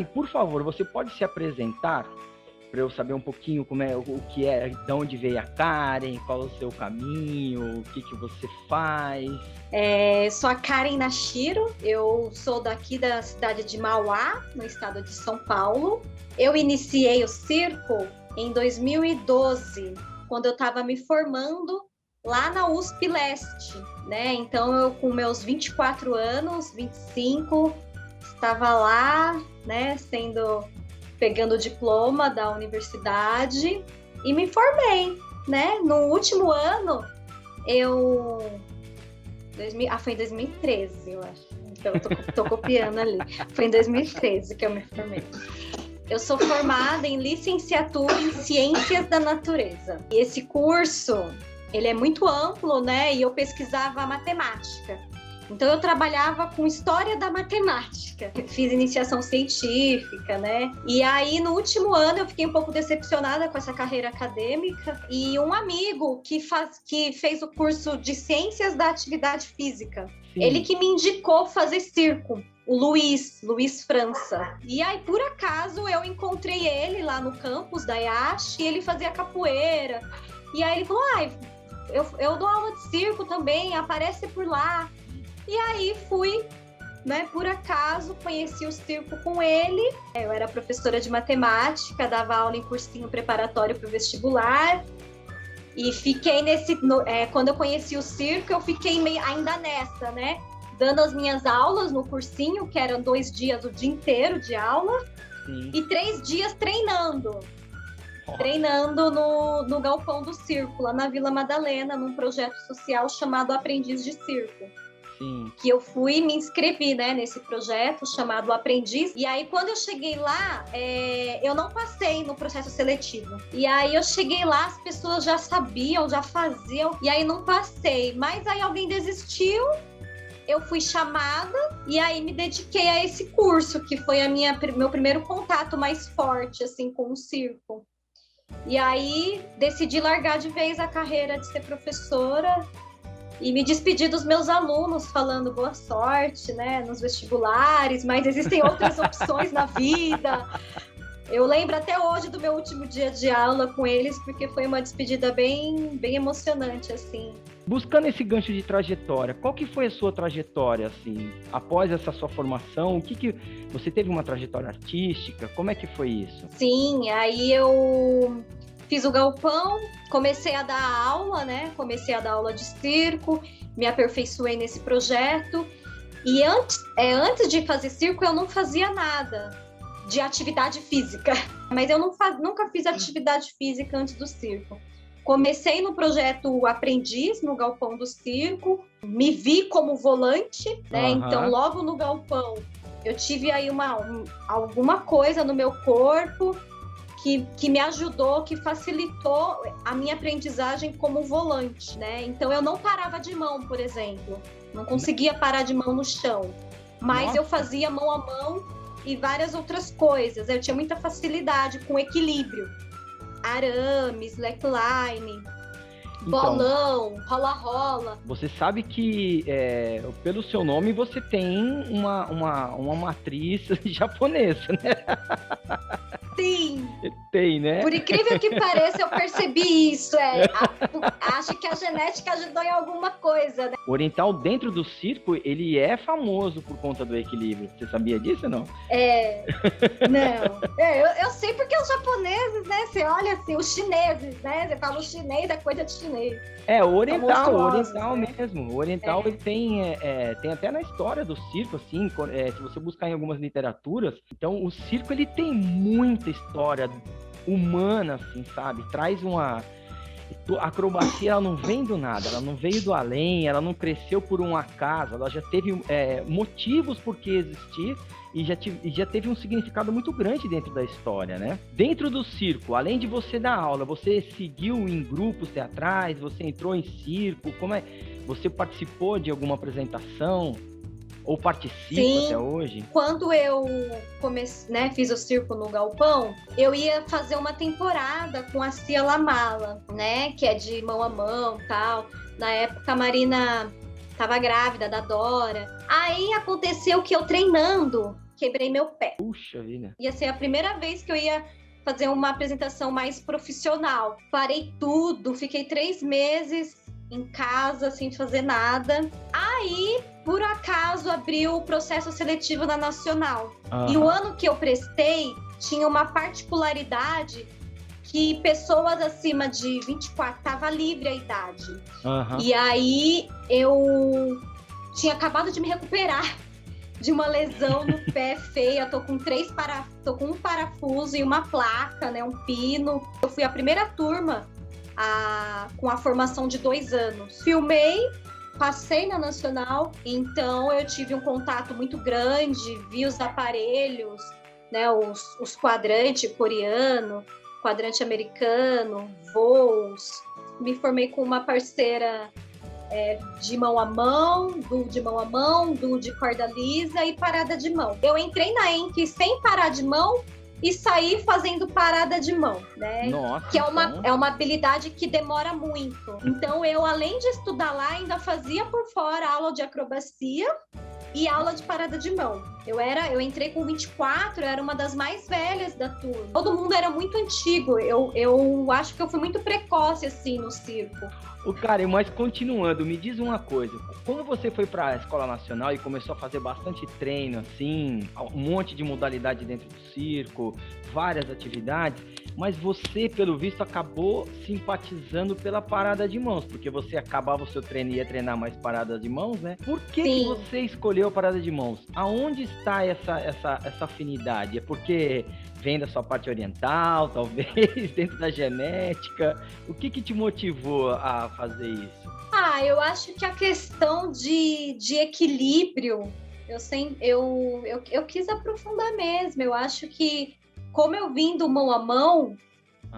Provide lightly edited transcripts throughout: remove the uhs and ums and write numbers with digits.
Karen, por favor, você pode se apresentar para eu saber um pouquinho como é, o que é, de onde veio a Karen, qual é o seu caminho, o que você faz? Sou a Karen Nashiro, eu sou daqui da cidade de Mauá, no estado de São Paulo. Eu iniciei o circo em 2012, quando eu estava me formando lá na USP Leste, né? Então, eu com meus 24 anos, 25, estava lá, né, pegando o diploma da universidade e me formei, né? No último ano, foi em 2013, eu acho. Então, eu tô copiando ali. Foi em 2013 que eu me formei. Eu sou formada em licenciatura em Ciências da Natureza. E esse curso, ele é muito amplo, né? E eu pesquisava matemática. Então, eu trabalhava com história da matemática. Fiz iniciação científica, né? E aí, no último ano, eu fiquei um pouco decepcionada com essa carreira acadêmica. E um amigo que fez o curso de Ciências da Atividade Física, sim, ele que me indicou fazer circo. O Luiz França. E aí, por acaso, eu encontrei ele lá no campus da IASH e ele fazia capoeira. E aí ele falou, eu dou aula de circo também, aparece por lá. E aí fui, né, por acaso, conheci o circo com ele. Eu era professora de matemática, dava aula em cursinho preparatório para o vestibular. E fiquei quando eu conheci o circo, eu fiquei ainda nessa, né? Dando as minhas aulas no cursinho, que eram 2 dias, o dia inteiro de aula. Sim. E 3 dias treinando. Treinando no galpão do circo, lá na Vila Madalena, num projeto social chamado Aprendiz de Circo. Sim. Que eu fui e me inscrevi, né, nesse projeto chamado Aprendiz. E aí, quando eu cheguei lá, eu não passei no processo seletivo. E aí, eu cheguei lá, as pessoas já sabiam, já faziam. E aí, não passei. Mas aí, alguém desistiu. Eu fui chamada e aí me dediquei a esse curso, que foi meu primeiro contato mais forte, assim, com o circo. E aí, decidi largar de vez a carreira de ser professora e me despedir dos meus alunos, falando boa sorte, né, nos vestibulares, mas existem outras opções na vida. Eu lembro até hoje do meu último dia de aula com eles, porque foi uma despedida bem, bem emocionante, assim. Buscando esse gancho de trajetória, qual que foi a sua trajetória, assim, após essa sua formação? Você teve uma trajetória artística? Como é que foi isso? Sim, aí eu fiz o galpão, comecei a dar aula, né? Comecei a dar aula de circo, me aperfeiçoei nesse projeto. E antes de fazer circo, eu não fazia nada de atividade física. Mas eu nunca fiz atividade física antes do circo. Comecei no projeto Aprendiz, no galpão do circo. Me vi como volante, né? Uhum. Então, logo no galpão, eu tive aí alguma coisa no meu corpo que me ajudou, que facilitou a minha aprendizagem como volante, né? Então, eu não parava de mão, por exemplo. Não conseguia parar de mão no chão. Mas Nossa. Eu fazia mão a mão e várias outras coisas. Eu tinha muita facilidade com equilíbrio. Arame, slackline, bolão, rola-rola. Você sabe que, pelo seu nome, você tem uma matriz japonesa, né? Sim. Tem, né? Por incrível que pareça, eu percebi isso. Acho que a genética ajudou em alguma coisa, né? O oriental, dentro do circo, ele é famoso por conta do equilíbrio. Você sabia disso ou não? Não. Eu sei porque os japoneses, né? Você olha assim, os chineses, né? Você fala o chinês, é coisa de chinês. O oriental né? Mesmo. O oriental, ele tem até na história do circo, assim, se você buscar em algumas literaturas. Então, o circo, ele tem muita história humana, assim, sabe? Traz a acrobacia, ela não vem do nada, ela não veio do além, ela não cresceu por um acaso, ela já teve motivos por que existir e já teve um significado muito grande dentro da história, né? Dentro do circo, além de você dar aula, você seguiu em grupos teatrais, você entrou em circo, você participou de alguma apresentação? Ou participa Sim, até hoje? Quando eu fiz o circo no galpão, eu ia fazer uma temporada com a Cia Lamala, né? Que é de mão a mão e tal. Na época, a Marina estava grávida da Dora. Aí aconteceu que eu treinando, quebrei meu pé. Puxa vida. Ia ser a primeira vez que eu ia fazer uma apresentação mais profissional. Parei tudo, fiquei 3 meses em casa, sem fazer nada. Aí, por acaso, abriu o processo seletivo na Nacional. E o ano que eu prestei tinha uma particularidade que pessoas acima de 24 estava livre a idade. E aí eu tinha acabado de me recuperar de uma lesão no pé feia. Tô com um parafuso e uma placa, né, um pino. Eu fui a primeira turma com a formação de 2 anos. Filmei, passei na Nacional, então eu tive um contato muito grande, vi os aparelhos, né, os quadrantes coreano, quadrante americano, voos. Me formei com uma parceira de mão a mão, duo de mão a mão, duo de corda lisa e parada de mão. Eu entrei na ENC sem parar de mão e saí fazendo parada de mão, né? Nossa, que é uma habilidade que demora muito. Então eu, além de estudar lá, ainda fazia por fora aula de acrobacia e aula de parada de mão. Eu entrei com 24, eu era uma das mais velhas da turma. Todo mundo era muito antigo. Eu acho que eu fui muito precoce, assim, no circo. Cara, mas continuando, me diz uma coisa. Como você foi para a Escola Nacional e começou a fazer bastante treino, assim, um monte de modalidade dentro do circo, várias atividades, mas você, pelo visto, acabou simpatizando pela parada de mãos, porque você acabava o seu treino e ia treinar mais paradas de mãos, né? Por que você escolheu a parada de mãos? Aonde está essa afinidade? É porque vem da sua parte oriental, talvez, dentro da genética? O que te motivou a fazer isso? Eu acho que a questão de equilíbrio, eu quis aprofundar mesmo. Eu acho que, como eu vim do mão a mão,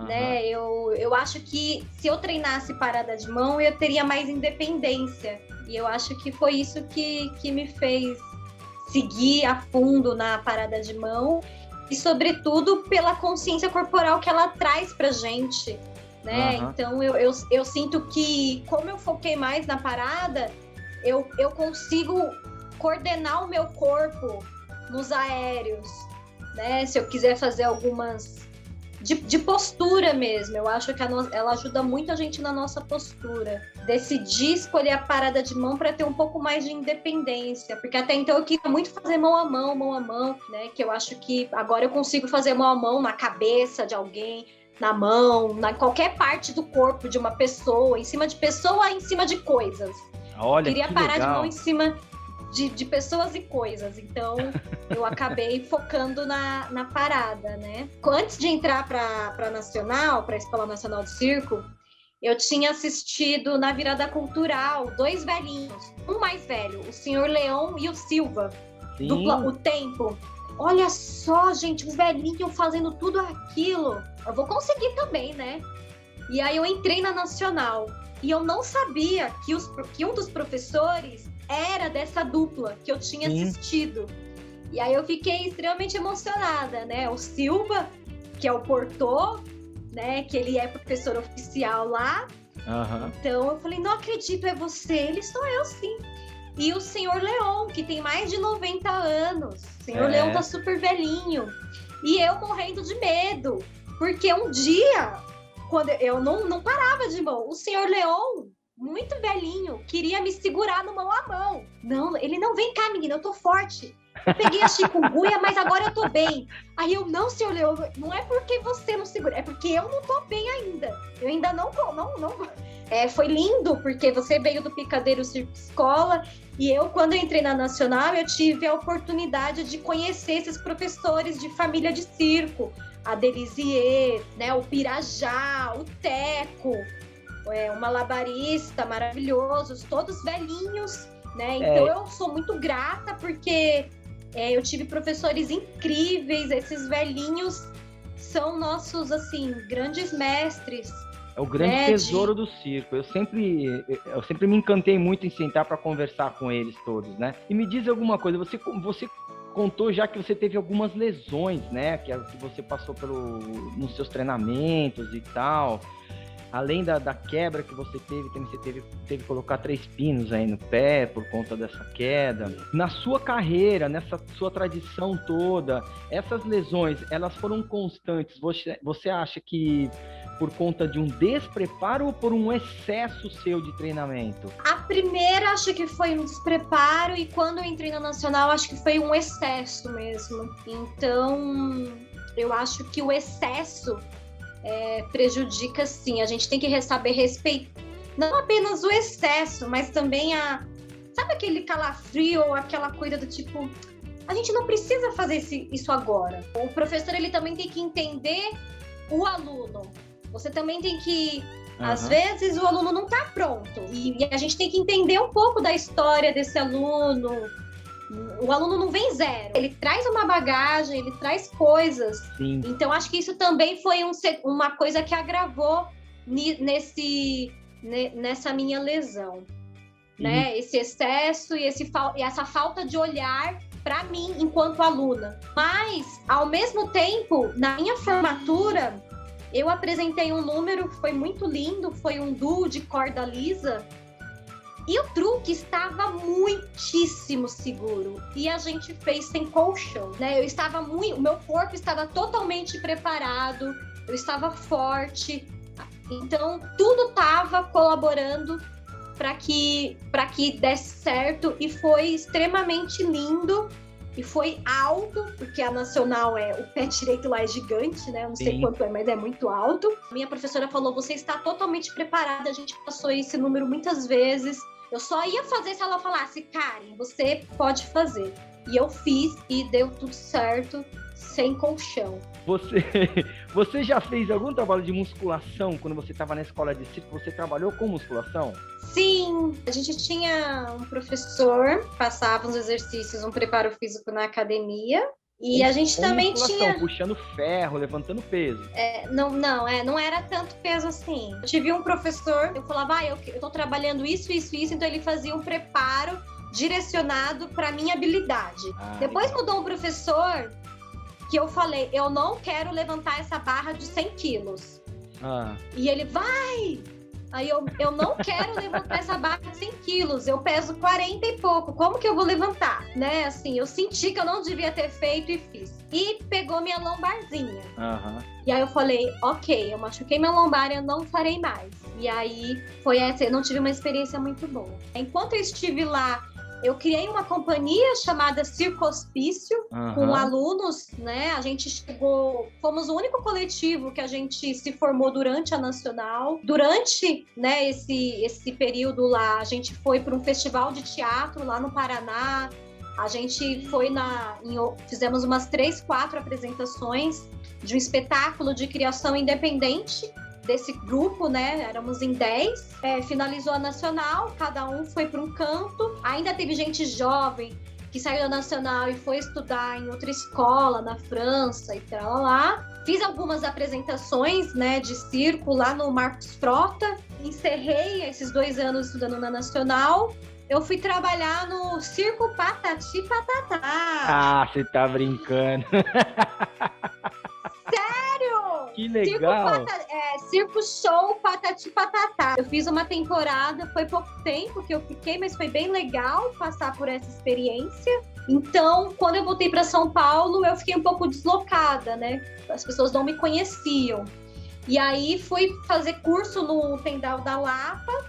né, eu acho que se eu treinasse parada de mão, eu teria mais independência. E eu acho que foi isso que me fez seguir a fundo na parada de mão. E, sobretudo, pela consciência corporal que ela traz pra gente, né? Então, eu sinto que, como eu foquei mais na parada, eu consigo coordenar o meu corpo nos aéreos, né? Se eu quiser fazer algumas... De postura mesmo, eu acho que ela ajuda muito a gente na nossa postura. Decidir escolher a parada de mão para ter um pouco mais de independência, porque até então eu queria muito fazer mão a mão, né? Que eu acho que agora eu consigo fazer mão a mão na cabeça de alguém, na mão, na qualquer parte do corpo de uma pessoa, em cima de pessoa, em cima de coisas. Olha, queria que parar legal. de mão em cima de pessoas e coisas, então eu acabei focando na parada, né? Antes de entrar para Nacional, para a Escola Nacional de Circo, eu tinha assistido na virada cultural 2 velhinhos, um mais velho, o Senhor Leão e o Silva, o Tempo. Olha só, gente, os velhinhos fazendo tudo aquilo, eu vou conseguir também, né? E aí eu entrei na Nacional e eu não sabia que um dos professores era dessa dupla que eu tinha assistido. E aí eu fiquei extremamente emocionada, né? O Silva, que é o Portô, né? Que ele é professor oficial lá. Então eu falei, não acredito, é você? Ele, sou eu, sim. E o Senhor Leão, que tem mais de 90 anos. O Senhor Leão tá super velhinho. E eu morrendo de medo. Porque um dia, quando eu não parava de mão, o Senhor Leão, muito velhinho, queria me segurar no mão a mão. Não, ele não, vem cá, menina, eu tô forte. Eu peguei a chikungunya, mas agora eu tô bem. Aí eu, não, senhor Leão, não é porque você não segura, é porque eu não tô bem ainda. Eu ainda não. Foi lindo, porque você veio do Picadeiro Circo Escola, e eu, quando eu entrei na Nacional, eu tive a oportunidade de conhecer esses professores de família de circo. A Delisier, né, o Pirajá, o Teco, o malabarista maravilhosos, todos velhinhos, né? Então eu sou muito grata porque eu tive professores incríveis. Esses velhinhos são nossos, assim, grandes mestres. É o grande tesouro do circo. Eu sempre me encantei muito em sentar para conversar com eles todos, né? E me diz alguma coisa, você contou já que você teve algumas lesões, né? Que você passou nos seus treinamentos e tal. além da quebra que você teve, também você teve que colocar 3 pinos aí no pé por conta dessa queda. Na sua carreira, nessa sua tradição toda, essas lesões, elas foram constantes? Você acha que por conta de um despreparo ou por um excesso seu de treinamento? A primeira acho que foi um despreparo, e quando eu entrei na Nacional acho que foi um excesso mesmo. Então, eu acho que o excesso prejudica sim. A gente tem que saber respeitar não apenas o excesso, mas também sabe aquele calafrio ou aquela coisa do tipo, a gente não precisa fazer isso agora. O professor, ele também tem que entender o aluno. Você também tem que, às vezes, o aluno não está pronto. E a gente tem que entender um pouco da história desse aluno. O aluno não vem zero. Ele traz uma bagagem, ele traz coisas. Sim. Então, acho que isso também foi uma coisa que agravou nessa minha lesão. Né? Esse excesso e essa falta de olhar para mim enquanto aluna. Mas, ao mesmo tempo, na minha formatura, eu apresentei um número que foi muito lindo, foi um duo de corda lisa, e o truque estava muitíssimo seguro, e a gente fez sem colchão, né? O meu corpo estava totalmente preparado, eu estava forte, então tudo estava colaborando para que desse certo, e foi extremamente lindo. E foi alto, porque a Nacional o pé direito lá é gigante, né? Eu não sei quanto é, mas é muito alto. Minha professora falou, você está totalmente preparada, a gente passou esse número muitas vezes. Eu só ia fazer se ela falasse, Karen, você pode fazer. E eu fiz e deu tudo certo, sem colchão. Você já fez algum trabalho de musculação quando você estava na escola de circo? Você trabalhou com musculação? Sim, a gente tinha um professor, passava uns exercícios, um preparo físico na academia. E a gente também tinha... puxando ferro, levantando peso. Não era tanto peso assim. Eu tive um professor, eu falava, eu tô trabalhando isso, então ele fazia um preparo direcionado para minha habilidade. Depois mudou um professor que eu falei, eu não quero levantar essa barra de 100 quilos. E ele, vai! Aí eu não quero levantar essa barra de 100 quilos, eu peso 40 e pouco, como que eu vou levantar? Né, assim, eu senti que eu não devia ter feito e fiz. E pegou minha lombarzinha. E aí eu falei, ok, eu machuquei minha lombar, eu não farei mais. E aí foi essa, eu não tive uma experiência muito boa. Enquanto eu estive lá, eu criei uma companhia chamada Circo Hospício, com alunos, né? A gente fomos o único coletivo que a gente se formou durante a Nacional. Durante, né, esse período lá, a gente foi para um festival de teatro lá no Paraná. A gente foi fizemos umas 3, 4 apresentações de um espetáculo de criação independente desse grupo, né? Éramos em 10. Finalizou a Nacional, cada um foi para um canto. Ainda teve gente jovem que saiu da Nacional e foi estudar em outra escola na França e tal lá. Fiz algumas apresentações, né, de circo lá no Marcos Frota. Encerrei esses 2 anos estudando na Nacional. Eu fui trabalhar no Circo Patati Patatá. Você tá brincando. Sério? Que legal! Circo Show Patati Patatá. Eu fiz uma temporada, foi pouco tempo que eu fiquei, mas foi bem legal passar por essa experiência. Então, quando eu voltei para São Paulo, eu fiquei um pouco deslocada, né? As pessoas não me conheciam. E aí fui fazer curso no Tendal da Lapa,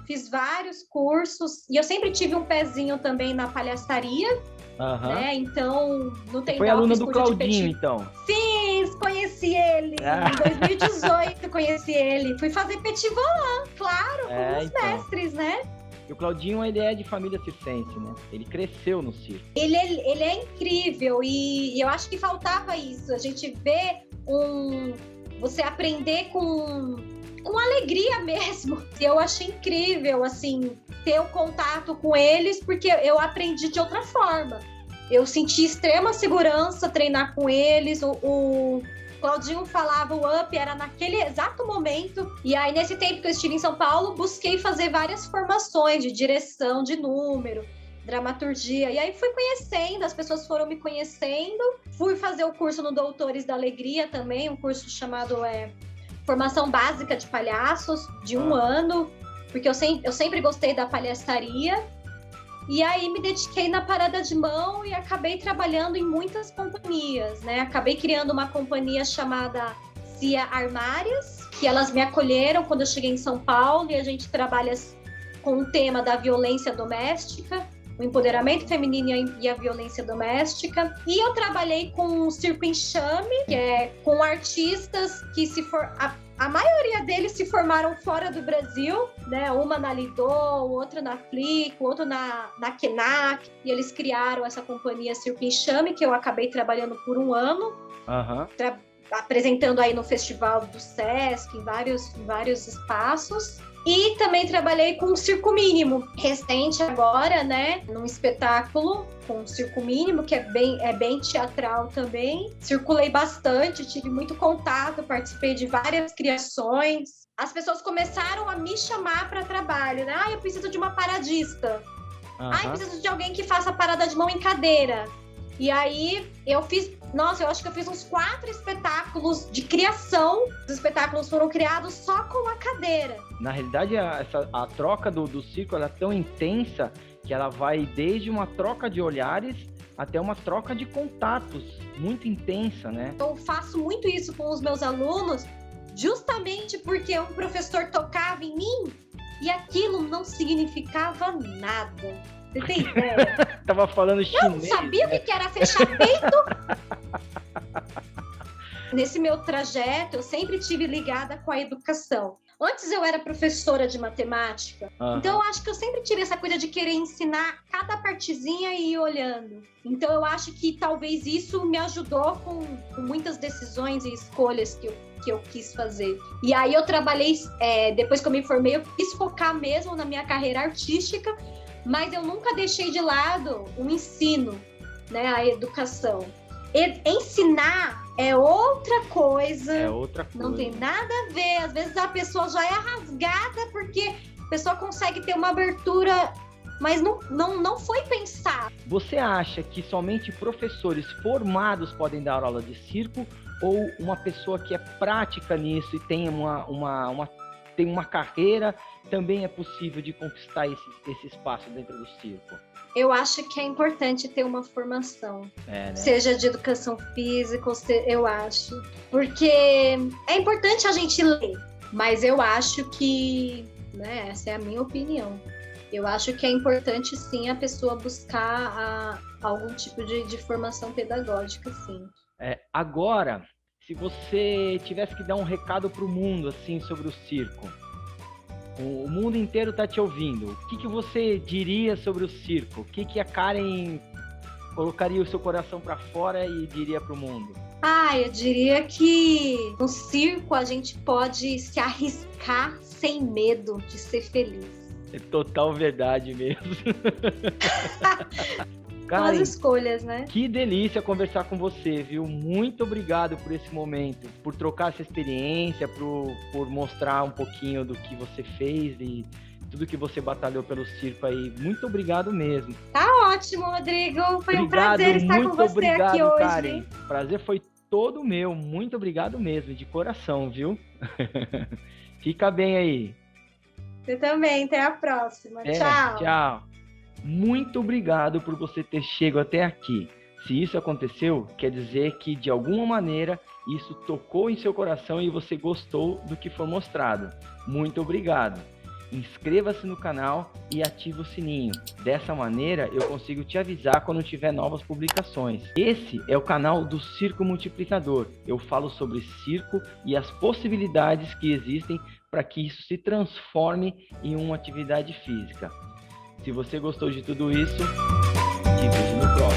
fiz vários cursos, e eu sempre tive um pezinho também na palhaçaria. Né? Então, no Tendal. Foi aluna do Claudinho, então? Fiz, conheci ele. Em 2018 conheci ele. Fui fazer petit volant, claro, com os mestres, né? E o Claudinho, ele é de família circense, né? Ele cresceu no circo. Ele é incrível, e eu acho que faltava isso. A gente vê você aprender com alegria mesmo. Eu achei incrível, assim, ter o contato com eles, porque eu aprendi de outra forma. Eu senti extrema segurança treinar com eles. O Claudinho falava, o up era naquele exato momento. E aí, nesse tempo que eu estive em São Paulo, busquei fazer várias formações de direção de número, dramaturgia. E aí fui conhecendo, as pessoas foram me conhecendo. Fui fazer o curso no Doutores da Alegria também, um curso chamado formação básica de palhaços, de 1 ano, porque eu sempre gostei da palhaçaria. E aí me dediquei na parada de mão e acabei trabalhando em muitas companhias, né? Acabei criando uma companhia chamada Cia Armárias, que elas me acolheram quando eu cheguei em São Paulo, e a gente trabalha com o tema da violência doméstica, o empoderamento feminino e a violência doméstica. E eu trabalhei com o Circo Enxame, que é com artistas que a maioria deles se formaram fora do Brasil, né? Uma na Lido, outra na Flick, outro na Kenak. E eles criaram essa companhia Circo Enxame, que eu acabei trabalhando por 1 ano. Apresentando aí no Festival do Sesc, em vários espaços. E também trabalhei com o Circo Mínimo, recente agora, né? Num espetáculo com o Circo Mínimo, que é bem teatral também. Circulei bastante, tive muito contato, participei de várias criações. As pessoas começaram a me chamar para trabalho, né? Eu preciso de uma paradista. Eu preciso de alguém que faça parada de mão em cadeira. E aí eu acho que eu fiz uns 4 espetáculos de criação. Os espetáculos foram criados só com a cadeira. Na realidade, a troca do circo ela é tão intensa que ela vai desde uma troca de olhares até uma troca de contatos, muito intensa, né? Eu faço muito isso com os meus alunos, justamente porque um professor tocava em mim e aquilo não significava nada. Você tem ideia? Tava falando chinês. Eu não sabia o que era fechar peito. Nesse meu trajeto, eu sempre tive ligada com a educação. Antes eu era professora de matemática, então eu acho que eu sempre tive essa coisa de querer ensinar cada partezinha e ir olhando. Então eu acho que talvez isso me ajudou com muitas decisões e escolhas que eu quis fazer. E aí eu trabalhei, depois que eu me formei, eu quis focar mesmo na minha carreira artística, mas eu nunca deixei de lado o ensino, né, a educação. Ensinar é outra coisa. É outra coisa. Não tem nada a ver. Às vezes a pessoa já é rasgada porque a pessoa consegue ter uma abertura, mas não foi pensar. Você acha que somente professores formados podem dar aula de circo ou uma pessoa que é prática nisso e tem tem uma carreira, também é possível de conquistar esse espaço dentro do circo? Eu acho que é importante ter uma formação, né? Seja de educação física, eu acho. Porque é importante a gente ler, mas eu acho que, né, essa é a minha opinião. Eu acho que é importante, sim, a pessoa buscar algum tipo de formação pedagógica, sim. Agora, se você tivesse que dar um recado para o mundo, assim, sobre o circo, o mundo inteiro está te ouvindo, o que você diria sobre o circo? O que a Karen colocaria o seu coração para fora e diria para o mundo? Eu diria que no circo a gente pode se arriscar sem medo de ser feliz. É total verdade mesmo. Karen, as escolhas, né? Que delícia conversar com você, viu? Muito obrigado por esse momento, por trocar essa experiência, por mostrar um pouquinho do que você fez e tudo que você batalhou pelo circo aí. Muito obrigado mesmo. Tá ótimo, Rodrigo. Foi um prazer estar com você aqui hoje. Karen. O prazer foi todo meu. Muito obrigado mesmo, de coração, viu? Fica bem aí. Você também. Até a próxima. Tchau. Tchau. Muito obrigado por você ter chegado até aqui. Se isso aconteceu, quer dizer que, de alguma maneira, isso tocou em seu coração e você gostou do que foi mostrado. Muito obrigado. Inscreva-se no canal e ative o sininho. Dessa maneira, eu consigo te avisar quando tiver novas publicações. Esse é o canal do Circo Multiplicador. Eu falo sobre circo e as possibilidades que existem para que isso se transforme em uma atividade física. Se você gostou de tudo isso, te vejo no próximo.